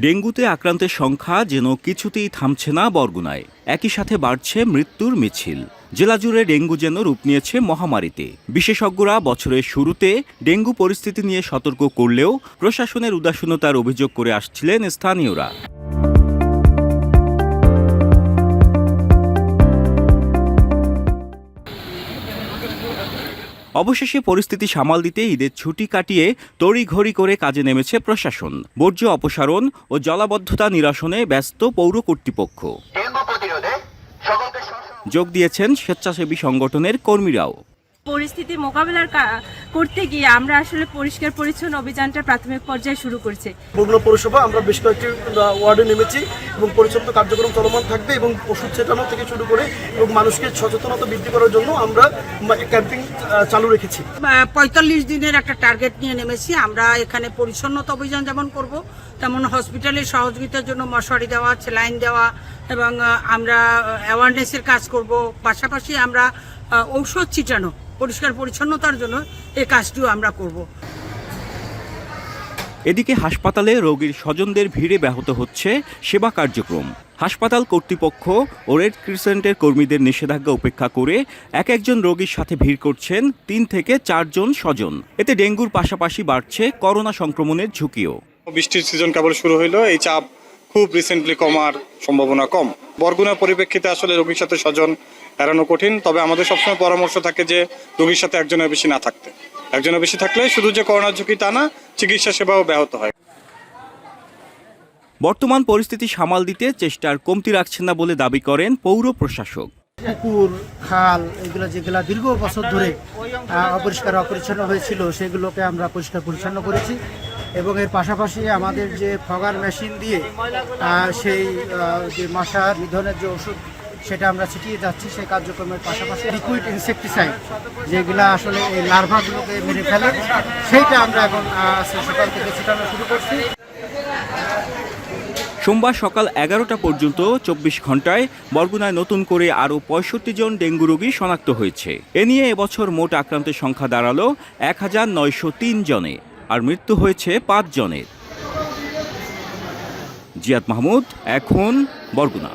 ডেঙ্গুতে আক্রান্তের সংখ্যা যেন কিছুতেই থামছে না বরগুনায়। একই সাথে বাড়ছে মৃত্যুর মিছিল। জেলা জুড়ে ডেঙ্গু যেন রূপ নিয়েছে মহামারীতে। বিশেষজ্ঞরা বছরের শুরুতে ডেঙ্গু পরিস্থিতি নিয়ে সতর্ক করলেও প্রশাসনের উদাসীনতার অভিযোগ করে আসছিলেন স্থানীয়রা। অবশেষে পরিস্থিতি সামাল দিতে ঈদের ছুটি কাটিয়ে তড়িঘড়ি করে কাজে নেমেছে প্রশাসন। বর্জ্য অপসারণ ও জলাবদ্ধতা নিরসনে ব্যস্ত পৌর কর্তৃপক্ষ। যোগ দিয়েছেন স্বেচ্ছাসেবী সংগঠনের কর্মীরাও। পরিস্থিতি মোকাবেলা করতে গিয়ে আমরা আসলে পরিষ্কার পরিচ্ছন্ন অভিযানটা প্রাথমিক পর্যায়ে শুরু করছি। বগুড়া পৌরসভা আমরা বেশ কয়েকটি ওয়ার্ডে নেমেছি এবং পরিচ্ছন্ন কার্যক্রম চলমান থাকবে এবং ওষুধ ছেটানো থেকে শুরু করে এবং মানুষকে সচেতনতা বৃদ্ধি করার জন্য আমরা ক্যাম্পিং চালু রেখেছি। ৪৫ দিনের একটা টার্গেট নিয়ে নেমেছি। আমরা এখানে পরিচ্ছন্নতা অভিযান যেমন করব, তেমন হসপিটালের সহযোগিতার জন্য মশারি দেওয়া, স্যালাইন দেওয়া এবং আমরা অ্যাওয়ারনেসের কাজ করব। পাশাপাশি আমরা ঔষধ ছিটানো, পরিষ্কার পরিচ্ছন্নতার জন্য এই কাজটিও আমরা করব। এদিকে হাসপাতালে রোগীর স্বজনদের ভিড়ে ব্যাহত হচ্ছে সেবা কার্যক্রম। হাসপাতাল কর্তৃপক্ষ ও রেড ক্রিসেন্টের কর্মীদের নিষেধাজ্ঞা উপেক্ষা করে একজন রোগীর সাথে ভিড় করছেন ৩ থেকে ৪ জন স্বজন। এতে ডেঙ্গুর পাশাপাশি বাড়ছে করোনা সংক্রমণের ঝুঁকিও। বৃষ্টির সিজন কেবল শুরু হইলো, এই চাপ খুব রিসেন্টলি কমার সম্ভাবনা কম। বরগুনার পরিপ্রেক্ষিতে আসলে রোগীর সাথে স্বজন এড়ানো কঠিন, তবে আমাদের সবসময় পরামর্শ থাকে যে রোগীর সাথে একজনের বেশি না থাকতে। একজনের বেশি থাকলে শুধু যে করোনার ঝুঁকি তা না, চিকিৎসা সেবাও ব্যাহত হয়। বর্তমান পরিস্থিতি সামাল দিতে চেষ্টার কমতি রাখছেন না বলে দাবি করেন পৌর প্রশাসক। পুকুর, খাল এগুলো যেগুলো দীর্ঘ বছর ধরে অপরিষ্কার অপরিচ্ছন্ন হয়েছিল সেগুলোকে আমরা পরিষ্কার পরিচ্ছন্ন করেছি এবং এর পাশাপাশি আমাদের যে ফগার মেশিন দিয়ে সেই যে মশা নিধনের যে ওষুধ সেটা আমরা ছিটিয়ে যাচ্ছি। সেই কার্যক্রমের পাশাপাশি লিকুইড ইনসেকটিসাইড যেগুলো আসলে এই লার্ভাগুলোকে মেরে ফেলে সেইটা আমরা এখন সকাল থেকে ছিটানো শুরু করছি। সোমবার সকাল ১১টা পর্যন্ত ২৪ ঘন্টায় বরগুনায় নতুন করে আরও ৬৫ জন ডেঙ্গু রোগী শনাক্ত হয়েছে। এ নিয়ে এবছর মোট আক্রান্তের সংখ্যা দাঁড়ালো ১,৯০৩ জনে, আর মৃত্যু হয়েছে ৫ জনের। জিয়াদ মাহমুদ, এখন বরগুনা।